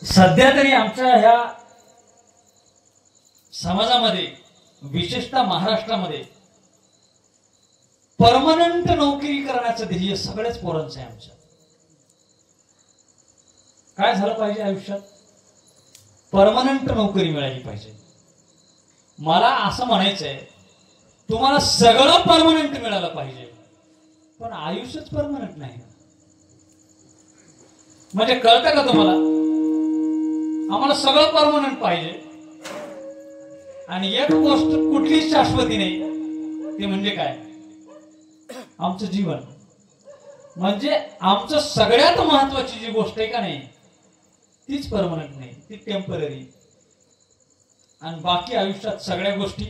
सध्या तरी आमच्या ह्या समाजामध्ये विशेषतः महाराष्ट्रामध्ये परमनंट नोकरी करण्याचं ध्येय सगळ्याच पोरांचं आहे आमच्या. काय झालं पाहिजे आयुष्यात? परमनंट नोकरी मिळाली पाहिजे. मला असं म्हणायचंय, तुम्हाला सगळं परमनंट मिळालं पाहिजे, पण आयुष्यच परमनंट नाही. म्हणजे कळतं का तुम्हाला? आम्हाला सगळं परमनंट पाहिजे आणि एक गोष्ट कुठलीच शाश्वती नाही, ते म्हणजे काय? आमचं जीवन. म्हणजे आमचं सगळ्यात महत्वाची जी गोष्ट आहे का नाही, तीच परमनंट नाही, ती टेम्पररी. आणि बाकी आयुष्यात सगळ्या गोष्टी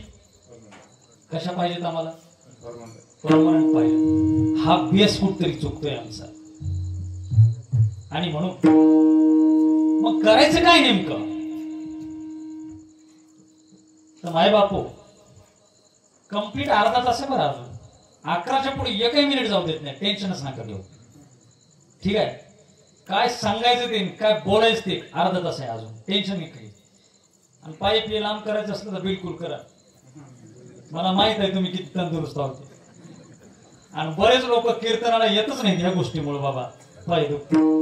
कशा पाहिजेत? आम्हाला परमनंट पाहिजे. हा बेस कुठतरी चुकतोय आमचा. आणि म्हणून मग करायचं काय नेमकं? तर माय बापू, कंप्लीट अर्धा तास आहे बरं. अजून 11च्या पुढे एकही मिनिट जाऊ देत नाही. टेन्शनच नका घेऊ, ठीक आहे? काय सांगायचं ते, काय बोलायचं ते, अर्धा तास आहे अजून. टेन्शन नाही काही. आणि पाईप हे लांब करायचं असलं तर बिलकुल करा. मला माहित आहे तुम्ही किती तंदुरुस्त आहोत. आणि बरेच लोक कीर्तनाला येतच नाहीत ह्या गोष्टीमुळे. बाबा पाय दुखतो.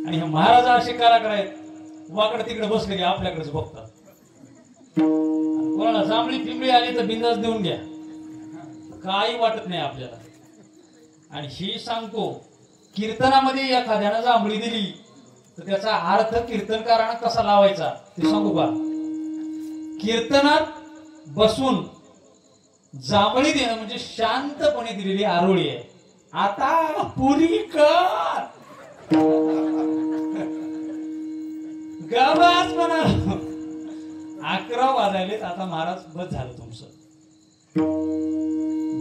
आणि हे महाराज असे कलाकार आहेत, वाकडे तिकडे बसले की आपल्याकडेच बघतात. कोणाला जांभळी पिंपळी आली तर बिंदास देऊन घ्या, काही वाटत नाही आपल्याला. आणि ही सांगतो, कीर्तनामध्ये एखाद्यानं जांभळी दिली तर त्याचा अर्थ कीर्तनकारानं कसा लावायचा ते सांगू का? कीर्तनात बसून जांभळी देणं म्हणजे शांतपणे दिलेली आरोळी आहे. आता पुरी कर गबास म्हणा. 11 वाजायलेत, आता महाराज बस झालं तुमचं.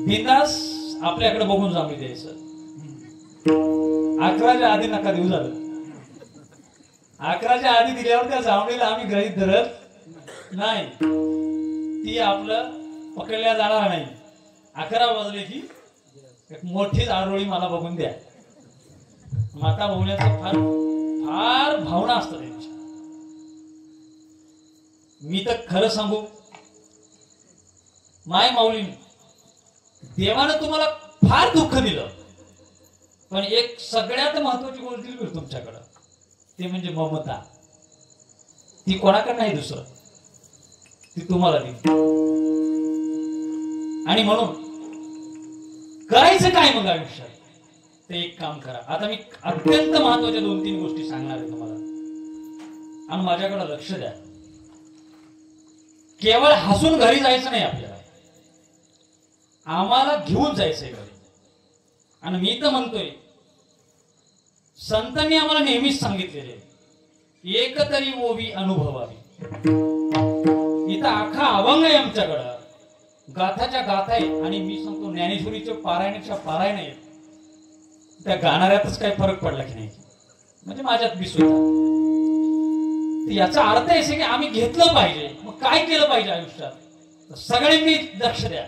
बिंदास आपल्याकडे बघून जांभळी द्यायचं. 11च्या आधी नका देऊ. झालं 11च्या आधी दिल्यावर त्या जांभळीला आम्ही गृहीत धरत नाही. ती आपलं पकडल्या जाणार नाही. 11 वाजले की एक मोठीच आरोळी मला बघून द्या. माता बोलण्याचं फार फार भावना असतात त्यांची. मी तर खरं सांगू, माय माऊलीने, देवानं तुम्हाला फार दुःख दिलं, पण एक सगळ्यात महत्वाची गोष्ट दिली तुमच्याकडं, ते म्हणजे ममता. ती कोणाकडे नाही, दुसरं ती तुम्हाला दिली. आणि म्हणून करायचं काय मग आयुष्यात? ते एक काम करा. आता मी अत्यंत महत्वाच्या 2-3 गोष्टी सांगणार आहे तुम्हाला, आणि माझ्याकडे लक्ष द्या. केवळ हसून घरी जायचं नाही आपल्याला, आम्हाला घेऊन जायचंय घरी. आणि मी तर म्हणतोय, संतांनी आम्हाला नेहमीच सांगितलेले, एक तरी ओवी अनुभवावी. इथं अख्खा अभंग आहे आमच्याकडं, गाथाच्या गाथा आहे. आणि मी सांगतो, ज्ञानेश्वरीच्या पारायणाच्या पारायण आहेत. त्या गाणाऱ्यातच काही फरक पडला की नाही, म्हणजे माझ्यात बिसुद्धा. याचा अर्थ असा की आम्ही घेतलं पाहिजे. मग काय केलं पाहिजे आयुष्यात? सगळ्यांनी लक्ष द्या.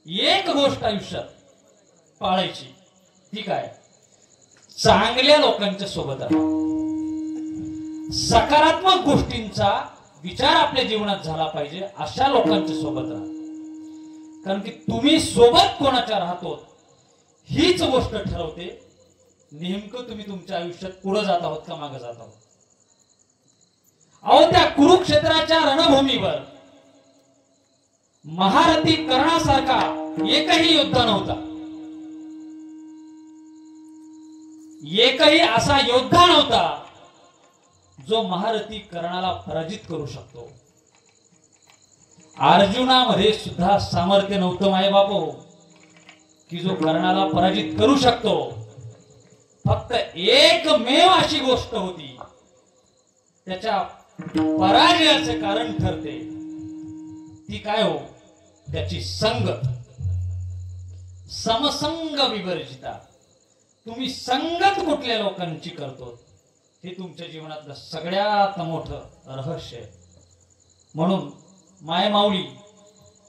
एक गोष्ट आयुष्यात पाळायची, ती काय? चांगल्या लोकांच्या सोबत राहा. सकारात्मक गोष्टींचा विचार आपल्या जीवनात झाला पाहिजे, अशा लोकांच्या सोबत राहा. कारण की तुम्ही सोबत कोणाच्या राहतो हीच गोष्ट ठरवते नेमकं तुम्ही तुमच्या आयुष्यात पुढे जात आहोत का मागे जात आहोत. अहो, त्या कुरुक्षेत्राच्या रणभूमीवर महारथी कर्णासारखा एकही योद्धा नव्हता. एकही असा योद्धा नव्हता जो महारथी कर्णाला पराजित करू शकतो. अर्जुनामध्ये सुद्धा सामर्थ्य नव्हतं माय बापू, की जो कर्णाला पराजित करू शकतो. फक्त एकमेव अशी गोष्ट होती, त्याच्या पराजयाचे कारण ठरते, ती काय हो? त्याची संगत. समसंग विवर्जिता. तुम्ही संगत कुठल्या लोकांची करतो हे तुमच्या जीवनातलं सगळ्यात मोठं रहस्य आहे. म्हणून माय माऊली,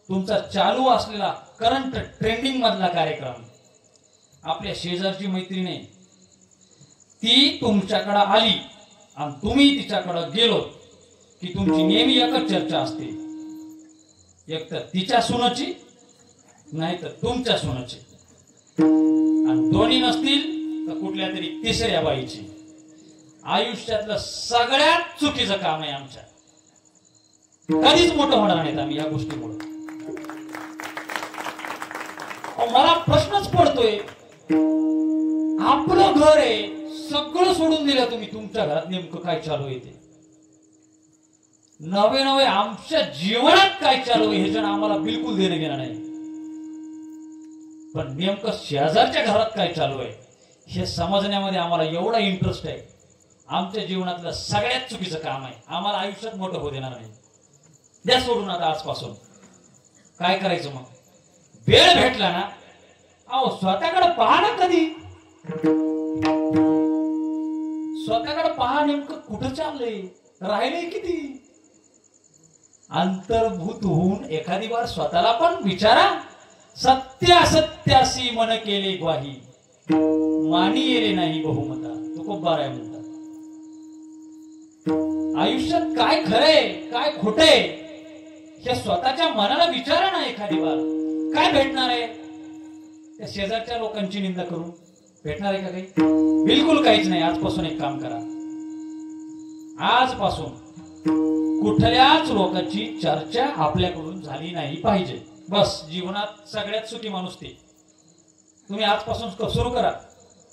तुमचा चालू असलेला करंट ट्रेंडिंग मधला कार्यक्रम, आपल्या शेजारची मैत्रीण ती तुमच्याकडे आली आणि तुम्ही तिच्याकडे गेलो की तुमची नेहमी एकच चर्चा असते, एक तर तिच्या सुनाची नाही तर तुमच्या सुनाची, आणि दोन्ही नसतील तर कुठल्या तरी तिसऱ्या बाईची. आयुष्यातलं सगळ्यात चुकीचं काम आहे आमच्या. कधीच मोठं होणार नाहीत आम्ही या गोष्टीमुळे. मला प्रश्नच पडतोय, आपलं घर आहे, सगळं सोडून दिलं तुम्ही, तुमच्या घरात नेमकं काय चालू आहे ते नवे नवे आमच्या जीवनात काय चालू आहे ह्याच्यानं आम्हाला बिलकुल देणं घेणं नाही. पण नेमकं शेजारच्या घरात काय चालू आहे हे समजण्यामध्ये आम्हाला एवढा इंटरेस्ट आहे. आमच्या जीवनातलं सगळ्यात चुकीचं काम आहे, आम्हाला आयुष्यात मोठं होऊ देणार नाही. द्या सोडून आता आजपासून. काय करायचं मग? वेळ भेटला ना, अहो स्वतःकडे पहा ना, कधी स्वतःकडे पहा, नेमकं कुठं चाललंय, राहिलंय किती. अंतर्भूत होऊन एखादी बार स्वतःला पण विचारा. सत्य असत्यासी मन केले ग्वाही, मानी येले नाही बहुमता, तुकोबार आहे म्हणतात. आयुष्यात काय खरंय काय खोटंय हे स्वतःच्या मनाला विचारा ना एखादी बार. काय भेटणार आहे? त्या शेजारच्या लोकांची निंदा करून भेटणार आहे का काही? बिलकुल काहीच नाही. आजपासून एक काम करा, आजपासून कुठल्याच लोकांची चर्चा आपल्याकडून झाली नाही पाहिजे. बस. जीवनात सगळ्यात सुखी माणूस ते. तुम्ही आजपासून सुरू करा,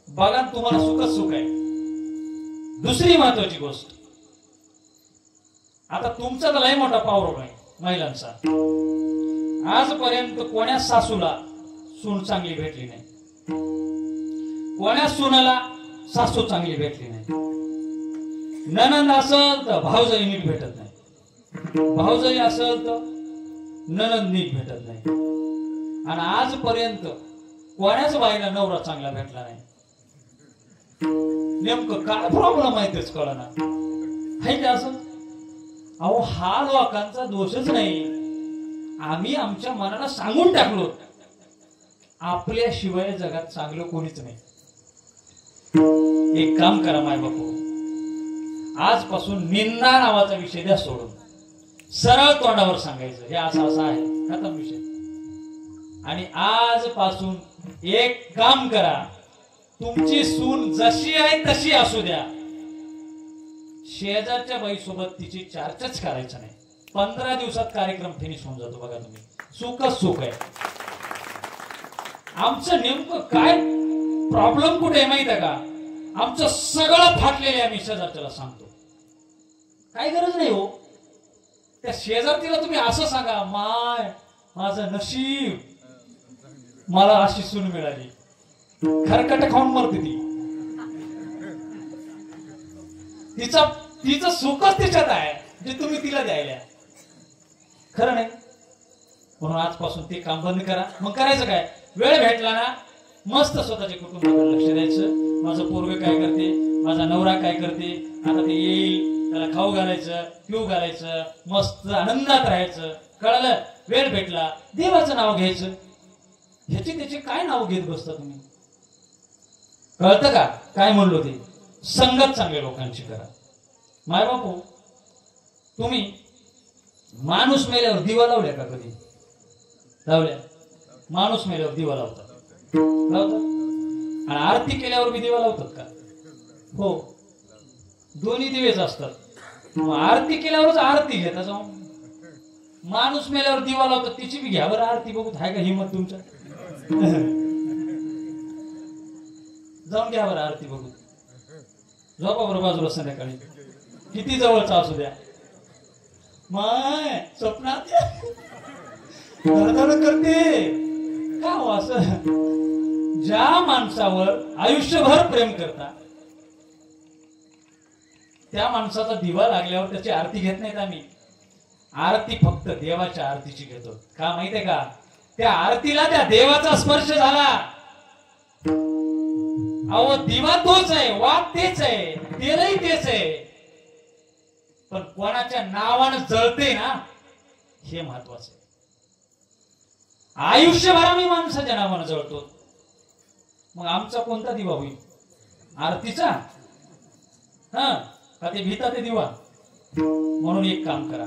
बघा तुम्हाला सुखच सुख आहे. दुसरी महत्वाची गोष्ट, आता तुमचा तर लय मोठा पावर आहे महिलांचा. आजपर्यंत कोण्या सासूला सून चांगली भेटली नाही, कोण्या सुनाला सासू चांगली भेटली नाही. ननंद असेल तर भाऊजाई नीट भेटत नाही, भाऊजाई असेल तर ननंद नीट भेटत नाही. आणि आजपर्यंत कोण्याच बाईला नवरा चांगला भेटला नाही. नेमकं काय प्रॉब्लेम आहे तेच कळना. आहे की असं? अहो हा लोकांचा दोषच नाही, आम्ही आमच्या मनाला सांगून टाकलो आपल्याशिवाय जगात चांगलं कोणीच नाही. एक काम करा माय बापू, आजपासून निंदा नावाचा विषय द्या सोडून, सरळ तोंडावर सांगायचं हे असं असं आहे, खतम विषय. आणि आजपासून एक काम करा, तुमची सून जशी आहे तशी असू द्या, शेजारच्या बाई सोबत तिची चर्चाच करायचं नाही. 15 दिवसात कार्यक्रम फिनिश होऊन जातो. बघा तुम्ही, सुखच सुख आहे. आमचं नेमकं काय प्रॉब्लेम कुठे आहे माहित आहे का? आमचं सगळं फाटलेलं आहे, आम्ही शेजारच्याला सांगतो. काही गरज नाही हो. त्या शेजारतीला तुम्ही असं सांगा, माय माझं नशीब, मला अशी सून मिळाली. खरकट खाऊन मरते ती. तिचं सुखच तिच्यात आहे जे तुम्ही तिला द्यायला. खरं नाही? म्हणून आजपासून ते काम बंद करा. मग करायचं काय? वेळ भेटला ना, मस्त स्वतःच्या कुटुंबाकडे लक्ष द्यायचं. माझं पोरग काय करते, माझा नवरा काय करते, आता ते येईल त्याला खाऊ घालायचं, पिऊ घालायचं, मस्त आनंदात राहायचं. कळलं? वेळ भेटला देवाचं नाव घ्यायचं. ह्याची त्याची काय नाव घेत बसता तुम्ही? कळतं का काय म्हणलो ते? संगत चांगल्या लोकांची करा. माय बापू, तुम्ही माणूस मेल्यावर दिवा लावल्या का कधी? लावल्या? माणूस मेल्यावर दिवा लावतात, लावतात. आणि आरती केल्यावर बी दिवा लावतात का? हो, दोन्ही दिवेच असतात. आरती केल्यावरच आरती घेता जाऊन. माणूस मेल्यावर दिवा लावतात, तिची बी घ्या बरं आरती बघू. आहे का हिंमत तुमच्या? जाऊन घ्या बरं आरती बघू. झोपा बरं बाजूला संध्याकाळी, किती जवळचा असू द्या. माय स्वप्नात धडधड करते का हो असं? ज्या माणसावर आयुष्यभर प्रेम करता त्या माणसाचा दिवा लागल्यावर त्याची आरती घेत नाहीत आम्ही. आरती फक्त देवाच्या आरतीची घेतो. का माहितीये का? त्या आरतीला त्या देवाचा स्पर्श झाला. अहो दिवा तोच आहे, वाद तेच आहे, तेलही तेच आहे, पण कोणाच्या नावानं जळते ना हे महत्वाचं आहे. आयुष्यभर आम्ही माणसाच्या नावानं जळतो, मग आमचा कोणता दिवा होईल? आरतीचा? हा, का ते भीता ते दिवा. म्हणून एक काम करा,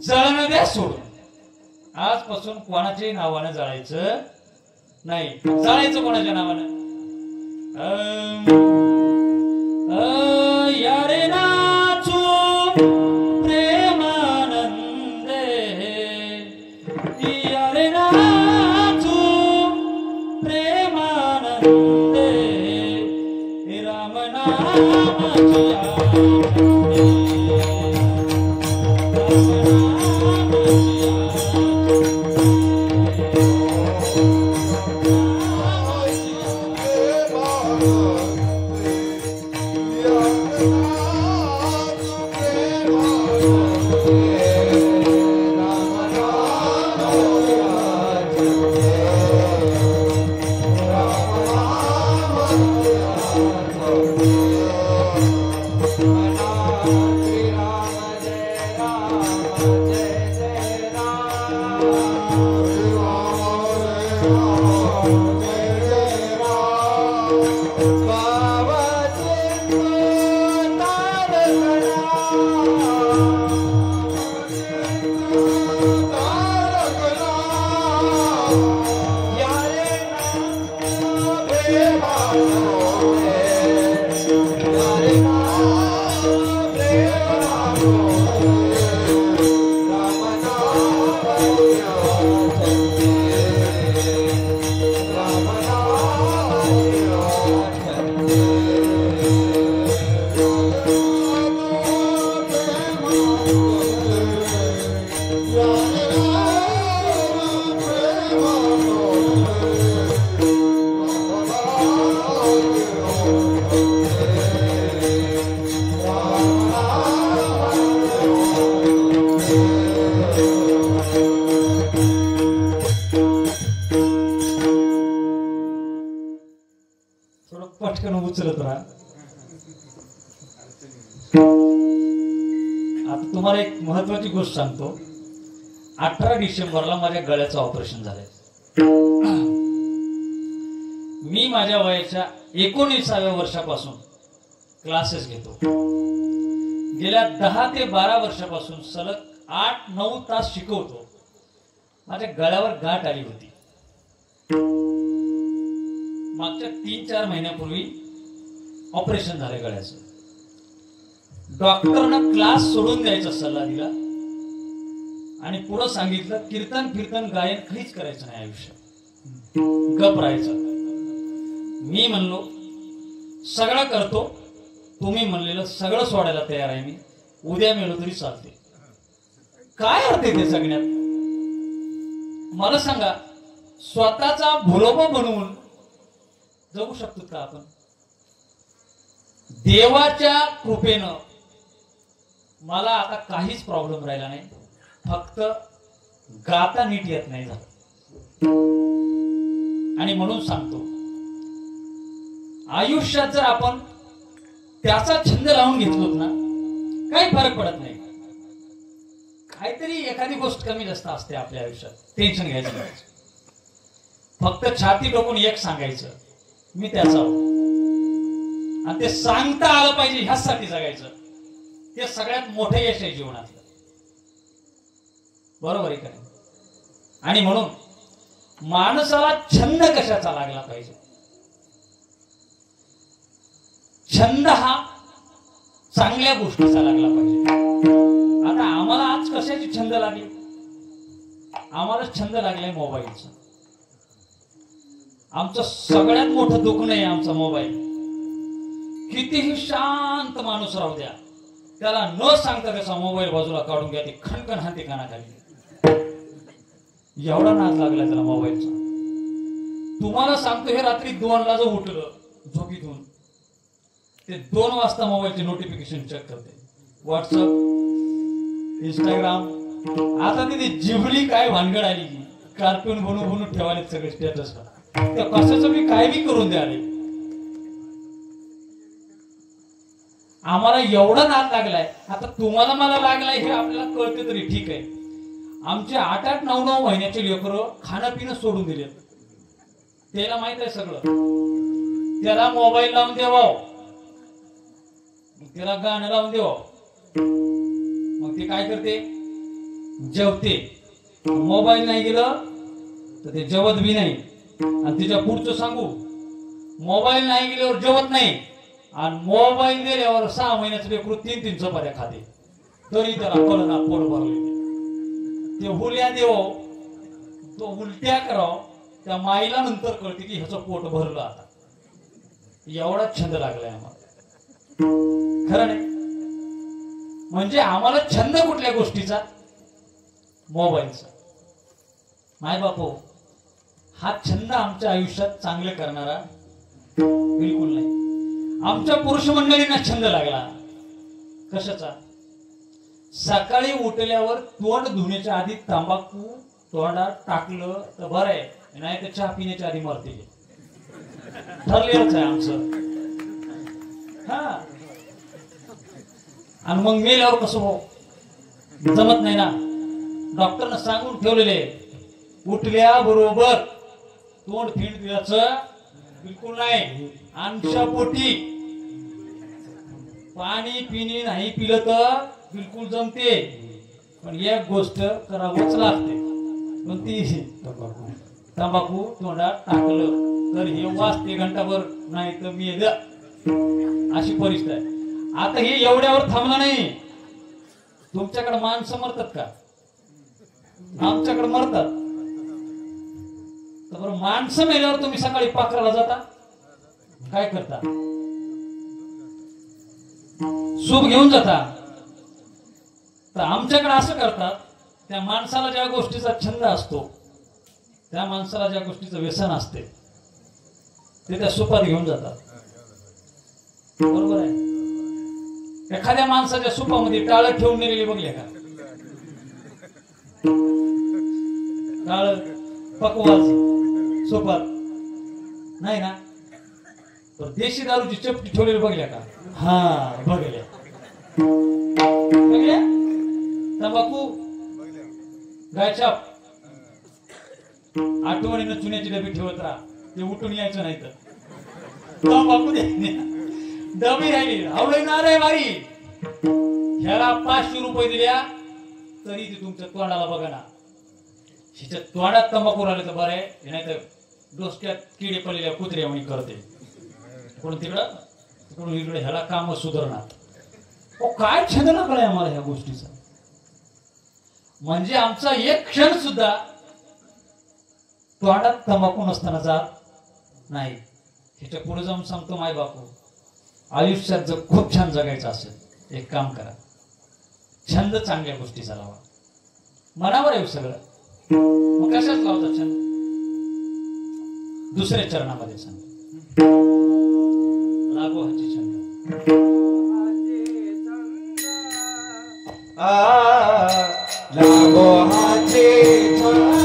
जळणं द्या सोडून. आजपासून कोणाच्याही नावानं जळायचं नाही. जळायचं कोणाच्या नावानं? यारे नाचू प्रेमानंदे, यारे नाचू प्रेमानंदे, राम नामाची पटकन उचलत राहा. आता तुम्हाला एक महत्वाची गोष्ट सांगतो. 18 डिसेंबरला माझ्या गळ्याचं ऑपरेशन झालंय. मी माझ्या वयाच्या 19व्या वर्षापासून क्लासेस घेतो. गेल्या 10 ते 12 वर्षापासून सलग 8-9 तास शिकवतो. माझ्या गळ्यावर गाठ आली होती. मागच्या 3-4 महिन्यापूर्वी ऑपरेशन झालं गळ्याचं. डॉक्टरनं क्लास सोडून द्यायचा सल्ला दिला आणि पुढे सांगितलं, कीर्तन कीर्तन गायन काहीच करायचं नाही आयुष्यात, गप राहायचं. मी म्हणलो सगळं करतो, तुम्ही म्हणलेलं सगळं सोडायला तयार आहे मी. उद्या मिळलो तरी चालते. काय अर्थ आहे ते सगळ्यात? मला सांगा, स्वतःचा भुलोबा बनवून जगू शकतो का आपण? देवाच्या कृपेनं मला आता काहीच प्रॉब्लेम राहिला नाही. फक्त गाता नीट येत नाही झालं. आणि म्हणून सांगतो, आयुष्यात जर आपण त्याचा छंद लावून घेतलोत ना, काही फरक पडत नाही. काहीतरी एखादी गोष्ट कमी जास्त असते आपल्या आयुष्यात, टेन्शन घ्यायचं नाही. फक्त छाती टोकून एक सांगायचं, मी त्याचा आहो. आणि ते सांगता आलं पाहिजे, ह्यासाठी जगायचं. ते सगळ्यात मोठं यश आहे जीवनातलं. बरोबर आहे का? आणि म्हणून माणसाला छंद कशाचा लागला पाहिजे? छंद हा चांगल्या गोष्टीचा लागला पाहिजे. आता आम्हाला आज कशाची छंद लागली? आम्हाला छंद लागलाय मोबाईलचा. आमचं सगळ्यात मोठं दुखणं आहे आमचा मोबाईल. कितीही शांत माणूस राहू द्या, त्याला न सांगता त्याचा मोबाईल बाजूला काढून घ्या, ते खणखण हाती कानाखाली. एवढा नाद लागला त्याला मोबाईलचा. तुम्हाला सांगतो, हे रात्री 2ला जो उठलं झोपीतून, ते 2 वाजता मोबाईलचे नोटिफिकेशन चेक करते. WhatsApp, Instagram. आता तिथे जिबली काय भानगड आली की कार्टून बनवून ठेवाले सगळे स्टेटस. त्या कशाचं मी काय बी करून द्याले. आम्हाला एवढा नाद लागलाय. आता तुम्हाला मला लागलाय हे आपल्याला कळते तरी ठीक आहे. आमचे 8-8, 9-9 महिन्याचे लेकरं खाणं पिणं सोडून दिले. त्याला माहित आहे सगळं. त्याला मोबाईल लावून द्यावा, मग तिला गाणं लावून देव. मग ती काय करते, जेवते. मोबाईल नाही गेलं तर ते जेवत बी नाही. आणि तिच्या पुढचं सांगू, मोबाईल नाही गेल्यावर जेवत नाही, आणि मोबाईल गेल्यावर 6 महिन्याचं लेकरू 3-3 चपात्या खाते, तरी त्याला कळना पोट भरले. ते हुल्या देव, तो उलट्या कराव, त्या माईला नंतर कळते की ह्याचं पोट भरलं आता. एवढा छंद लागलाय आम्हाला. खरं नाही? म्हणजे आम्हाला छंद कुठल्या गोष्टीचा? मोबाईलचा. माय बापू, हा छंद आमच्या आयुष्यात चांगले करणारा बिलकुल नाही. आमच्या पुरुष मंडळींना छंद लागला कशाचा? सकाळी उठल्यावर तोंड धुण्याच्या आधी तंबाखू तोंडात टाकलं तर बरं आहे, नाही तर चहा पिण्याच्या आधी मरते. ठरलेलंच आहे आमचं. हा, आणि मग मेल्यावर कसं हो? जमत नाही ना. डॉक्टरनं सांगून ठेवलेले, उठल्या बरोबर तोंड फिंड द्यायचं बिलकुल नाही. अंशापोटी पाणी पिणी नाही पिलं तर बिलकुल जमते, पण एक गोष्ट करावंच लागते. पण ती तंबाखू तोंडात टाकलं तर हे वाचते घंटाभर, नाही तर मेलं. अशी परिस्थिती आहे. आता हे एवढ्यावर थांबलं नाही. तुमच्याकडे माणसं मरतात का? आमच्याकडे मरतात. तर बरं, माणसं मेल्यावर तुम्ही सकाळी पाखराला जाता, काय करता? सूप घेऊन जाता. तर आमच्याकडे असं करतात, त्या माणसाला ज्या गोष्टीचा छंद असतो, त्या माणसाला ज्या गोष्टीचं व्यसन असते, ते त्या सुपात घेऊन जातात. बरोबर आहे? एखाद्या माणसाच्या सुपामध्ये टाळ ठेवून नेलेली बघले का? टाळ पकवाज सुपात नाही ना. तर देशी दारूची चपटी ठेवलेली बघल्या का? हा, बघल्या. बघल्या? तंबाखू, गायछाप, आठवणीनं चुन्याची डबी ठेवत राहा, ते उठून यायचं नाही तर. तंबाखू डबी राहिली, आवडे ना रे बाई, ह्याला 500 रुपये दिल्या तरी ते तुमच्या तोंडाला बघा ना. हिच्या तोंडात तंबाखू राहिले तर बरं आहे, नाही तर डोसक्यात किडे पडलेल्या कुत्र्या म्हणी करते. कोण तिकडं तिकडून इकडे, ह्याला काम सुधारणार. काय छंद लागलाय आम्हाला ह्या गोष्टीचा. म्हणजे आमचा एक क्षण सुद्धा तोंडात तंबाखू नसताना जात नाही. ह्याच्या पुढे जाऊन सांगतो, माय बापू, आयुष्यात जर खूप छान जगायचं असेल, एक काम करा, छंद चांगल्या गोष्टीचा लावा. मनावर येऊ सगळं. मग कशाच लावता छंद? दुसऱ्या चरणामध्ये सांग, लागो हाची छंद. लागो हाची छंद.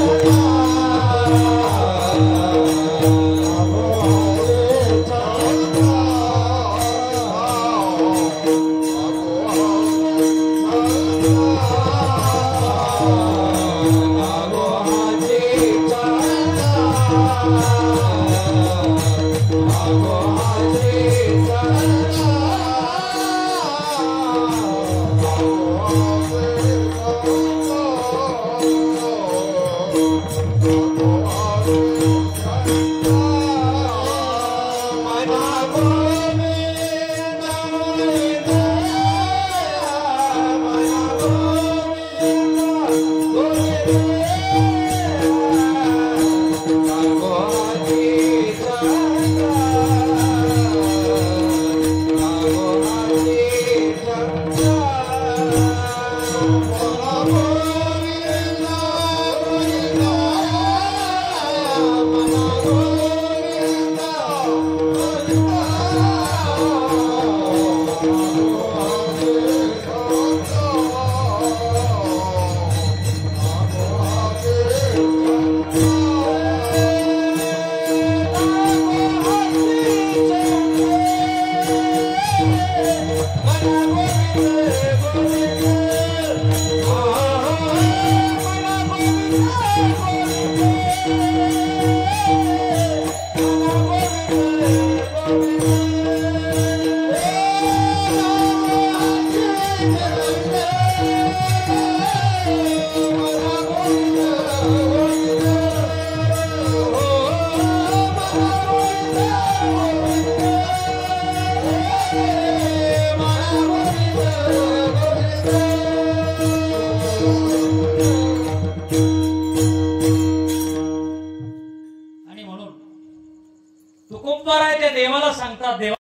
तुकोबराय त्या देवाला सांगतात, देवा